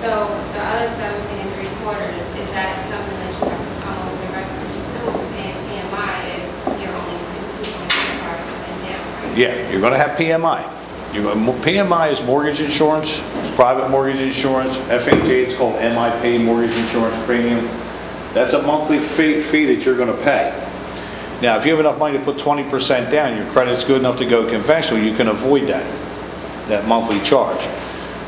So the other 17 and 3/4, is that something that you have to come up with the rest of? You still will be paying PMI if you're only putting 2.5% down, right? Yeah, you're going to have PMI. PMI is mortgage insurance, private mortgage insurance. FHA, it's called MIP, mortgage insurance premium. That's a monthly fee that you're going to pay. Now, if you have enough money to put 20% down, your credit's good enough to go conventional, you can avoid that monthly charge.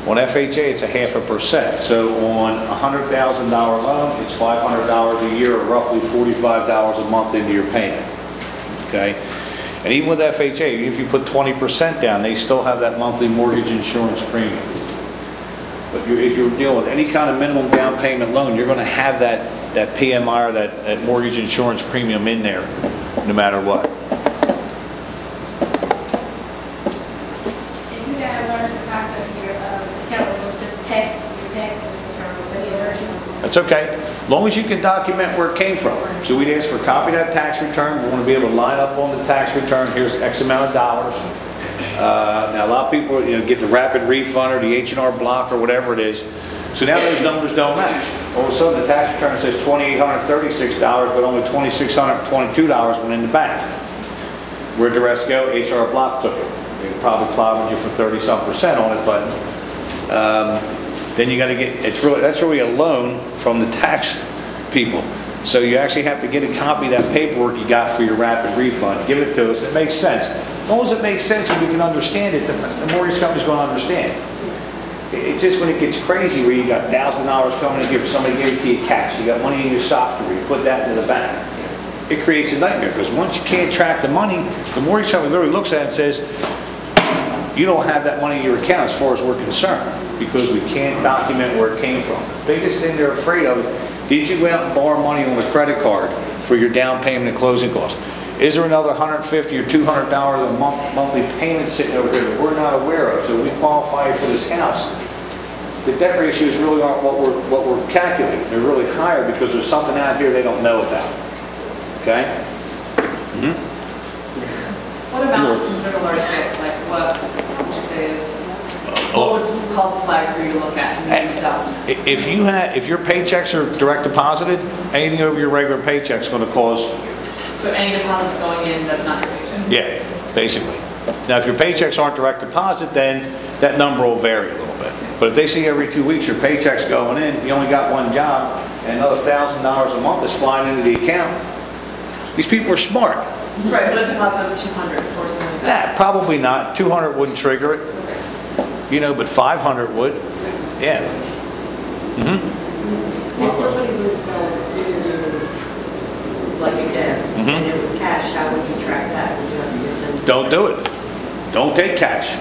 On FHA, it's a 0.5%. So on a $100,000 loan, it's $500 a year, or roughly $45 a month into your payment. Okay? And even with FHA, if you put 20% down, they still have that monthly mortgage insurance premium. But if you're dealing with any kind of minimum down payment loan, you're going to have that PMI or that mortgage insurance premium in there, no matter what. If you got learned to contact your account, it was just text, your taxes in terms of the version. That's okay, as long as you can document where it came from. So we'd ask for a copy of that tax return. We want to be able to line up on the tax return. Here's X amount of dollars. Now a lot of people, get the rapid refund or the H&R block or whatever it is. So now those numbers don't match. All of a sudden the tax return says $2,836, but only $2,622 went in the bank. Where'd the rest go? H&R block took it. They probably clobbered you for 30-some% on it, but then you got to get, that's really a loan from the tax people. So you actually have to get a copy of that paperwork you got for your rapid refund. Give it to us. It makes sense. As long as it makes sense and we can understand it, the mortgage company's going to understand. It's just when it gets crazy where you got $1,000 coming and somebody gave it to you cash. You got money in your sock drawer. You put that into the bank. It creates a nightmare because once you can't track the money, the mortgage company literally looks at it and says, you don't have that money in your account as far as we're concerned because we can't document where it came from. The biggest thing they're afraid of is, did you go out and borrow money on a credit card for your down payment and closing costs? Is there another $150 or $200 a monthly payment sitting over here that we're not aware of? So we qualify for this house. The debt ratios really aren't what we're calculating. They're really higher because there's something out here they don't know about. Okay? Mm-hmm. What amount is considered a large hit? Like what would you say is, what would cause a flag for you to look at and if your paychecks are direct deposited, anything over your regular paycheck is going to cause. So any deposits going in, that's not your paycheck? Yeah, basically. Now, if your paychecks aren't direct deposit, then that number will vary a little bit. But if they see every 2 weeks your paycheck's going in, you only got one job, and another $1,000 a month is flying into the account, these people are smart. Right, but a deposit of 200 or something like that? Nah, probably not. 200 wouldn't trigger it. Okay. But 500 would. Yeah. Mm-hmm. If somebody was giving you like a debt and it was cash, how would you track that? Would you have to give them? Don't do it. Don't take cash.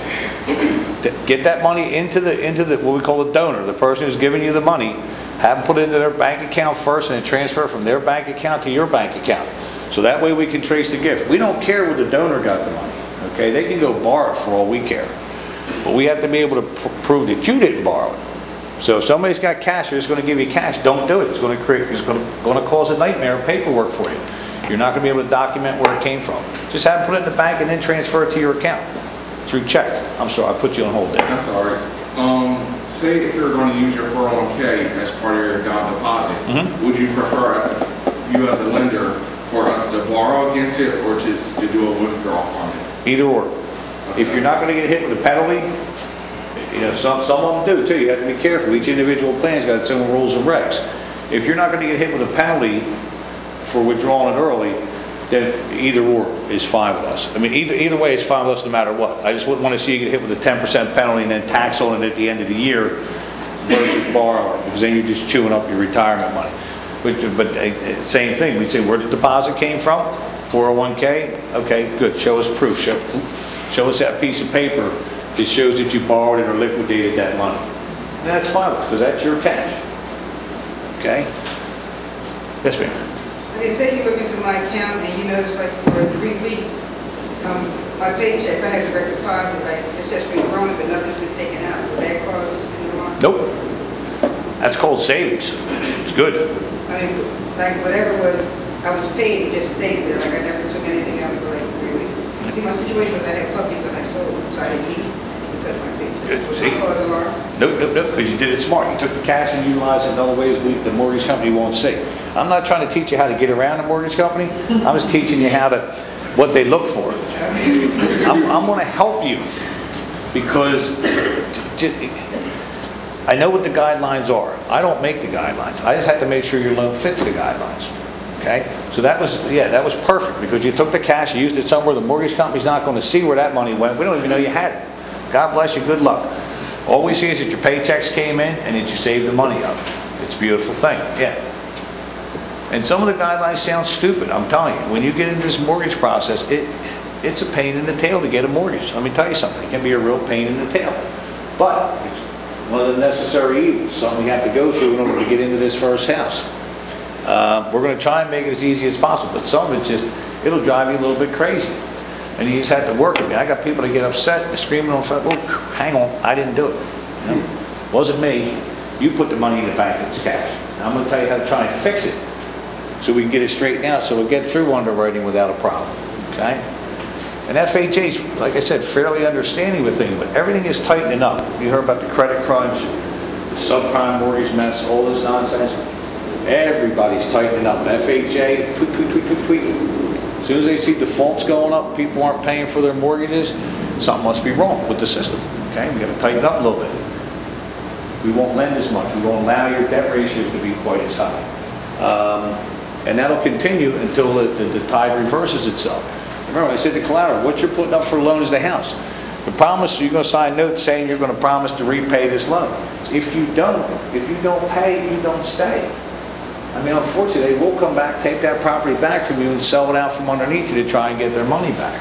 Get that money into the what we call the donor, the person who's giving you the money. Have them put it into their bank account first and then transfer from their bank account to your bank account. So that way we can trace the gift. We don't care where the donor got the money. Okay, they can go borrow it for all we care. But we have to be able to prove that you didn't borrow it. So if somebody's got cash, they're just going to give you cash. Don't do it. It's going to cause a nightmare of paperwork for you. You're not going to be able to document where it came from. Just have them put it in the bank and then transfer it to your account through check. I'm sorry, I put you on hold there. That's all right. Say if you're going to use your 401k as part of your down deposit, would you prefer you as a lender for us to borrow against it or just to do a withdrawal from it? Either or. Okay. If you're not going to get hit with a penalty, some of them do too. You have to be careful. Each individual plan's got its own rules and regs. If you're not going to get hit with a penalty for withdrawing it early, then either or is fine with us. I mean, either way is fine with us no matter what. I just wouldn't want to see you get hit with a 10% penalty and then tax on it at the end of the year versus borrowing, because then you're just chewing up your retirement money. But same thing, we'd say where the deposit came from, 401k, okay, good, show us proof. Show us that piece of paper that shows that you borrowed it or liquidated that money. And that's fine with us, because that's your cash. Okay? Yes, ma'am. They say you look into my account and you notice like for 3 weeks, my paycheck, I have direct deposit, like it's just been growing but nothing's been taken out. Would that cause any harm? Nope. That's called savings. It's good. I mean, like whatever I was paid, it just stayed there. Like I never took anything out for like 3 weeks. See, my situation was I had puppies and I sold them, so I didn't eat and touch my paycheck. See? Call tomorrow. Nope, because you did it smart. You took the cash and utilized it in other ways the mortgage company won't see. I'm not trying to teach you how to get around a mortgage company. I'm just teaching you what they look for. I'm going to help you because I know what the guidelines are. I don't make the guidelines. I just have to make sure your loan fits the guidelines. Okay? So that was perfect because you took the cash, you used it somewhere the mortgage company's not going to see where that money went. We don't even know you had it. God bless you, good luck. All we see is that your paychecks came in and that you saved the money up. It's a beautiful thing, yeah. And some of the guidelines sound stupid, I'm telling you. When you get into this mortgage process, it's a pain in the tail to get a mortgage. Let me tell you something, it can be a real pain in the tail. But it's one of the necessary evils, something we have to go through in order to get into this first house. We're going to try and make it as easy as possible, but some of it's just, it'll drive you a little bit crazy. And you just have to work with me. I got people that get upset, they're screaming on the phone, oh, hang on, I didn't do it. You know, wasn't me. You put the money in the bank, it's cash. Now I'm going to tell you how to try and fix it so we can get it straightened out so we'll get through underwriting without a problem. Okay? And FHA's, like I said, fairly understanding with things, but everything is tightening up. You heard about the credit crunch, the subprime mortgage mess, all this nonsense. Everybody's tightening up. FHA, tweet, tweet, tweet, tweet, tweet. As soon as they see defaults going up, people aren't paying for their mortgages, something must be wrong with the system. Okay, we got to tighten up a little bit. We won't lend as much. We won't allow your debt ratios to be quite as high. And that'll continue until the tide reverses itself. Remember, I said the collateral, what you're putting up for a loan is the house. The promise, you're going to sign notes saying you're going to promise to repay this loan. If you don't pay, you don't stay. I mean, unfortunately, they will come back, take that property back from you and sell it out from underneath you to try and get their money back.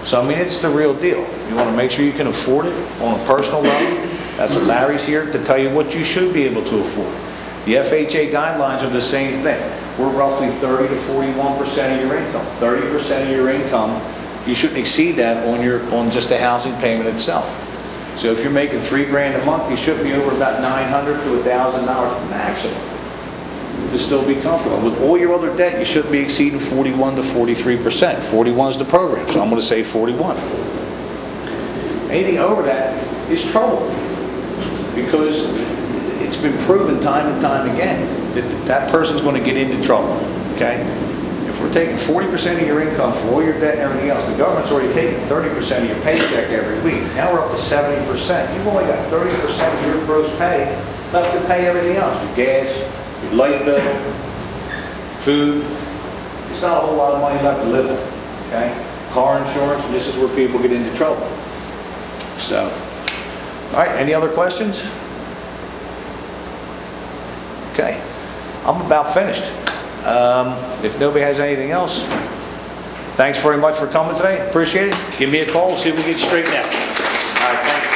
So, I mean, it's the real deal. You want to make sure you can afford it on a personal level. That's what Larry's here to tell you what you should be able to afford. The FHA guidelines are the same thing. We're roughly 30 to 41% of your income. 30% of your income, you shouldn't exceed that on just the housing payment itself. So if you're making $3 grand a month, you should be over about $900 to $1,000 maximum to still be comfortable. With all your other debt, you shouldn't be exceeding 41 to 43%. 41 is the program, so I'm going to say 41. Anything over that is trouble because it's been proven time and time again that that person's going to get into trouble. Okay? If we're taking 40% of your income for all your debt and everything else, the government's already taking 30% of your paycheck every week. Now we're up to 70%. You've only got 30% of your gross pay left to pay everything else. Your gas, your light bill, food. It's not a whole lot of money left to live on. Okay? Car insurance, and this is where people get into trouble. So, all right, any other questions? Okay, I'm about finished. If nobody has anything else, thanks very much for coming today. Appreciate it. Give me a call, see if we can get straightened out. All right, thanks.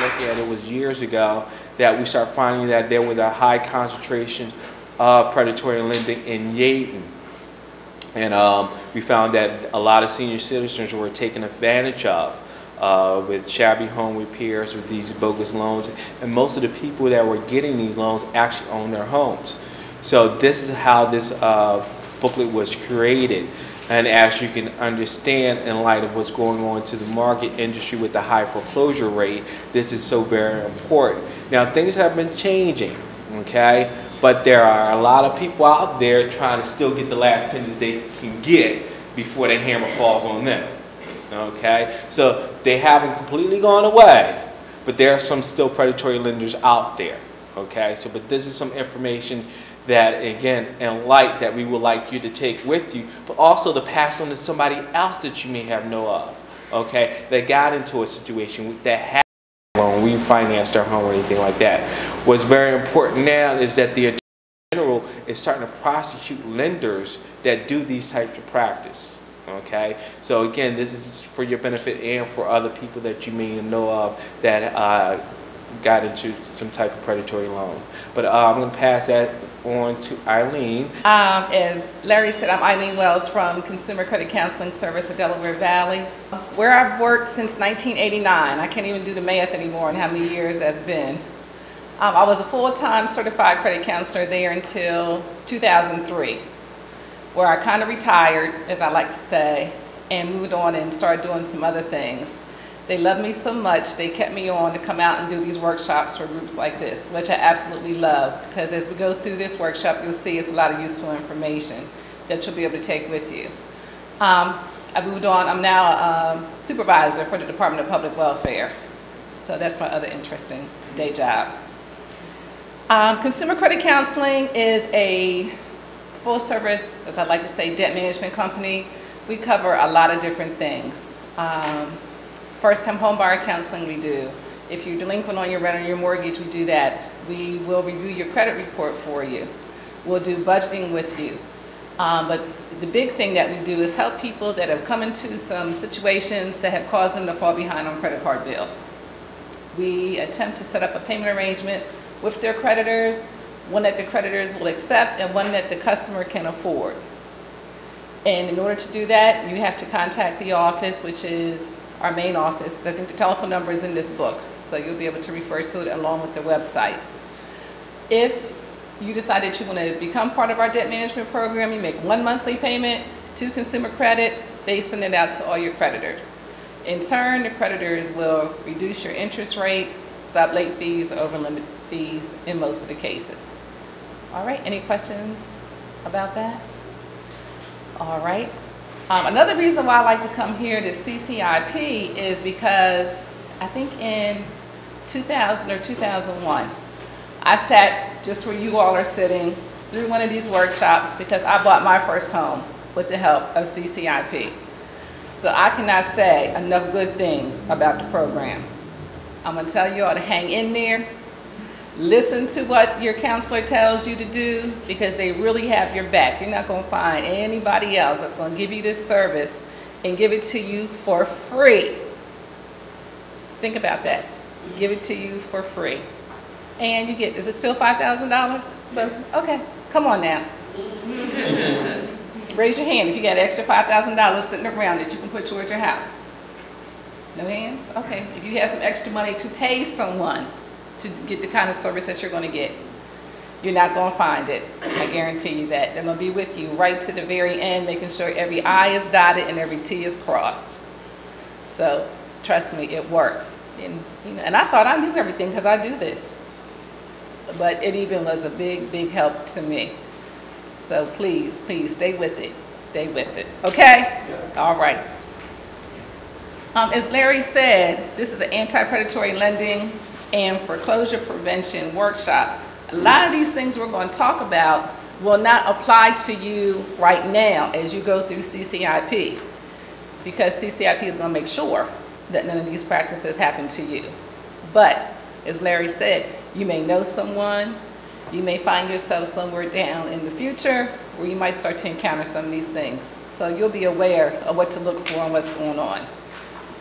Looking at it was years ago that we started finding that there was a high concentration of predatory lending in Yaden. And we found that a lot of senior citizens were taken advantage of with shabby home repairs, with these bogus loans. And most of the people that were getting these loans actually own their homes. So this is how this booklet was created. And as you can understand, in light of what's going on to the market industry with the high foreclosure rate, this is so very important. Now, things have been changing, okay? But there are a lot of people out there trying to still get the last pennies they can get before the hammer falls on them, okay? So they haven't completely gone away, but there are some still predatory lenders out there, okay? So, but this is some information that, again, in light that we would like you to take with you, but also to pass on to somebody else that you may have know of, okay, that got into a situation that happened when we financed our home or anything like that. What's very important now is that the Attorney General is starting to prosecute lenders that do these types of practice, okay? So again, this is for your benefit and for other people that you may know of that got into some type of predatory loan. But I'm going to pass that on to Eileen. As Larry said, I'm Eileen Wells from Consumer Credit Counseling Service of Delaware Valley, where I've worked since 1989. I can't even do the math anymore on how many years that's been. I was a full-time certified credit counselor there until 2003, where I kind of retired, as I like to say, and moved on and started doing some other things. They love me so much, they kept me on to come out and do these workshops for groups like this, which I absolutely love, because as we go through this workshop, you'll see it's a lot of useful information that you'll be able to take with you. I moved on, I'm now a supervisor for the Department of Public Welfare. So that's my other interesting day job. Consumer Credit Counseling is a full service, as I like to say, debt management company. We cover a lot of different things. First-time homebuyer counseling we do. If you're delinquent on your rent or your mortgage, we do that. We will review your credit report for you. We'll do budgeting with you. But the big thing that we do is help people that have come into some situations that have caused them to fall behind on credit card bills. We attempt to set up a payment arrangement with their creditors, one that the creditors will accept and one that the customer can afford. And in order to do that, you have to contact the office, which is our main office. I think the telephone number is in this book, so you'll be able to refer to it along with the website. If you decide that you want to become part of our debt management program, you make one monthly payment to Consumer Credit, they send it out to all your creditors. In turn, the creditors will reduce your interest rate, stop late fees, or over limit fees in most of the cases. All right, any questions about that? All right. Another reason why I like to come here to CCIP is because I think in 2000 or 2001, I sat just where you all are sitting through one of these workshops because I bought my first home with the help of CCIP. So I cannot say enough good things about the program. I'm going to tell you all to hang in there. Listen to what your counselor tells you to do because they really have your back. You're not going to find anybody else that's going to give you this service and give it to you for free. Think about that. Give it to you for free. And you get, is it still $5,000? Okay, come on now. Raise your hand if you got an extra $5,000 sitting around that you can put towards your house. No hands? Okay. If you have some extra money to pay someone to get the kind of service that you're going to get, you're not going to find it. I guarantee you that. They're going to be with you right to the very end, making sure every I is dotted and every T is crossed. So trust me, it works. And I thought I knew everything because I do this. But it even was a big, big help to me. So please, please stay with it. Stay with it. Okay? Yeah. All right. As Larry said, this is an anti-predatory lending and foreclosure prevention workshop. A lot of these things we're going to talk about will not apply to you right now as you go through CCIP, because CCIP is going to make sure that none of these practices happen to you. But as Larry said, you may know someone, you may find yourself somewhere down in the future where you might start to encounter some of these things. So you'll be aware of what to look for and what's going on.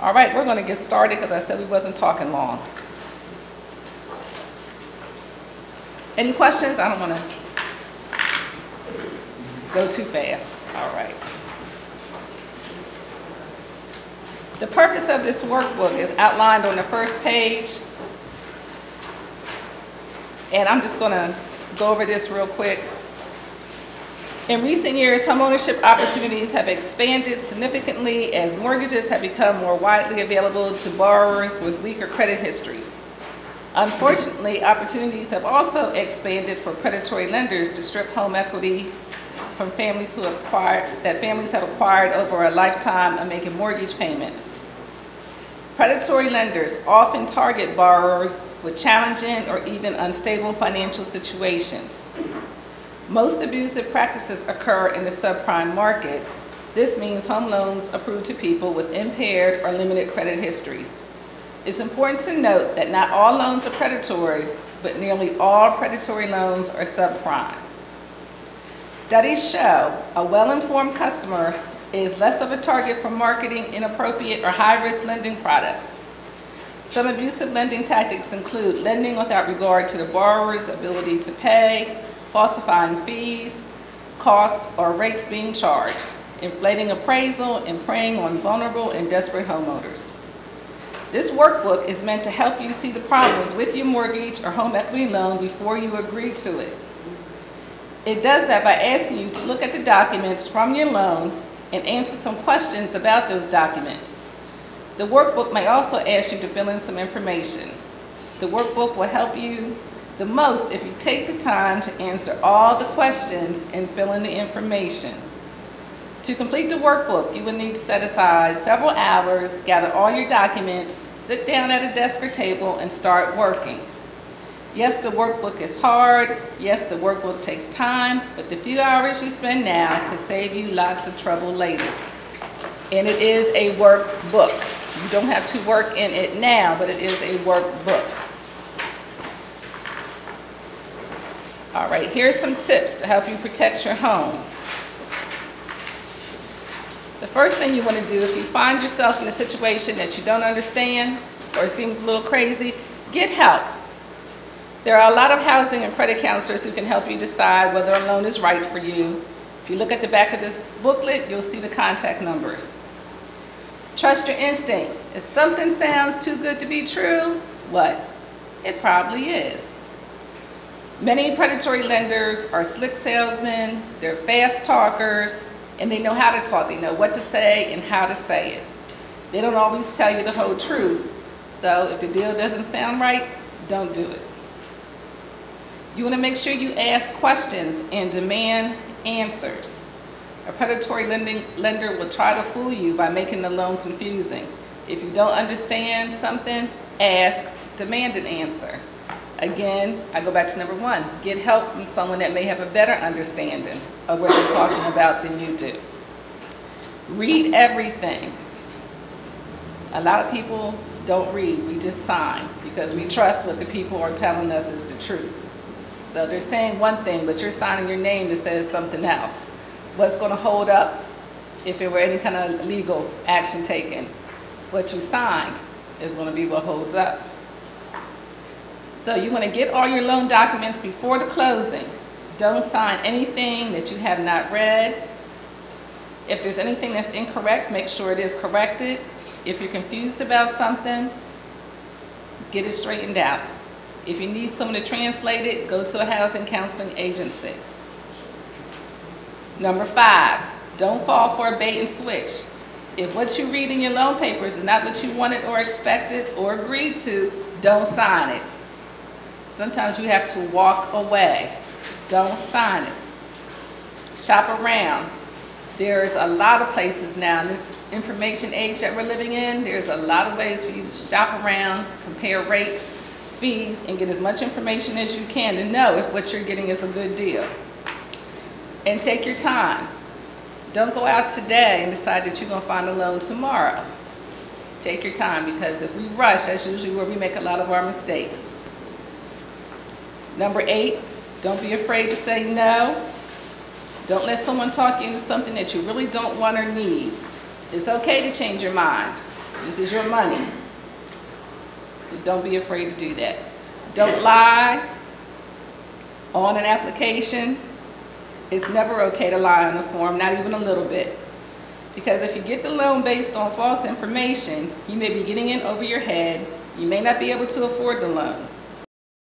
All right, we're going to get started because I said we wasn't talking long. Any questions? I don't want to go too fast. All right. The purpose of this workbook is outlined on the first page. And I'm just going to go over this real quick. In recent years, homeownership opportunities have expanded significantly as mortgages have become more widely available to borrowers with weaker credit histories. Unfortunately, opportunities have also expanded for predatory lenders to strip home equity from families who have acquired over a lifetime of making mortgage payments. Predatory lenders often target borrowers with challenging or even unstable financial situations. Most abusive practices occur in the subprime market. This means home loans approved to people with impaired or limited credit histories. It's important to note that not all loans are predatory, but nearly all predatory loans are subprime. Studies show a well-informed customer is less of a target for marketing inappropriate or high-risk lending products. Some abusive lending tactics include lending without regard to the borrower's ability to pay, falsifying fees, costs, or rates being charged, inflating appraisal, and preying on vulnerable and desperate homeowners. This workbook is meant to help you see the problems with your mortgage or home equity loan before you agree to it. It does that by asking you to look at the documents from your loan and answer some questions about those documents. The workbook may also ask you to fill in some information. The workbook will help you the most if you take the time to answer all the questions and fill in the information. To complete the workbook, you will need to set aside several hours, gather all your documents, sit down at a desk or table, and start working. Yes, the workbook is hard. Yes, the workbook takes time, but the few hours you spend now can save you lots of trouble later. And it is a workbook. You don't have to work in it now, but it is a workbook. All right, here's some tips to help you protect your home. The first thing you want to do if you find yourself in a situation that you don't understand or it seems a little crazy, get help. There are a lot of housing and credit counselors who can help you decide whether a loan is right for you. If you look at the back of this booklet, you'll see the contact numbers. Trust your instincts. If something sounds too good to be true, what? It probably is. Many predatory lenders are slick salesmen, they're fast talkers, and they know how to talk. They know what to say and how to say it. They don't always tell you the whole truth. So if the deal doesn't sound right, don't do it. You want to make sure you ask questions and demand answers. A predatory lender will try to fool you by making the loan confusing. If you don't understand something, ask, demand an answer. Again, I go back to number one, get help from someone that may have a better understanding of what they're talking about than you do. Read everything. A lot of people don't read, we just sign because we trust what the people are telling us is the truth. So they're saying one thing, but you're signing your name that says something else. What's going to hold up if there were any kind of legal action taken? What you signed is going to be what holds up. So you want to get all your loan documents before the closing. Don't sign anything that you have not read. If there's anything that's incorrect, make sure it is corrected. If you're confused about something, get it straightened out. If you need someone to translate it, go to a housing counseling agency. Number 5, don't fall for a bait and switch. If what you read in your loan papers is not what you wanted or expected or agreed to, don't sign it. Sometimes you have to walk away. Don't sign it. Shop around. There's a lot of places now in this information age that we're living in. There's a lot of ways for you to shop around, compare rates, fees, and get as much information as you can to know if what you're getting is a good deal. And take your time. Don't go out today and decide that you're going to find a loan tomorrow. Take your time, because if we rush, that's usually where we make a lot of our mistakes. Number 8, don't be afraid to say no. Don't let someone talk you into something that you really don't want or need. It's okay to change your mind. This is your money. So don't be afraid to do that. Don't lie on an application. It's never okay to lie on the form, not even a little bit. Because if you get the loan based on false information, you may be getting in over your head. You may not be able to afford the loan.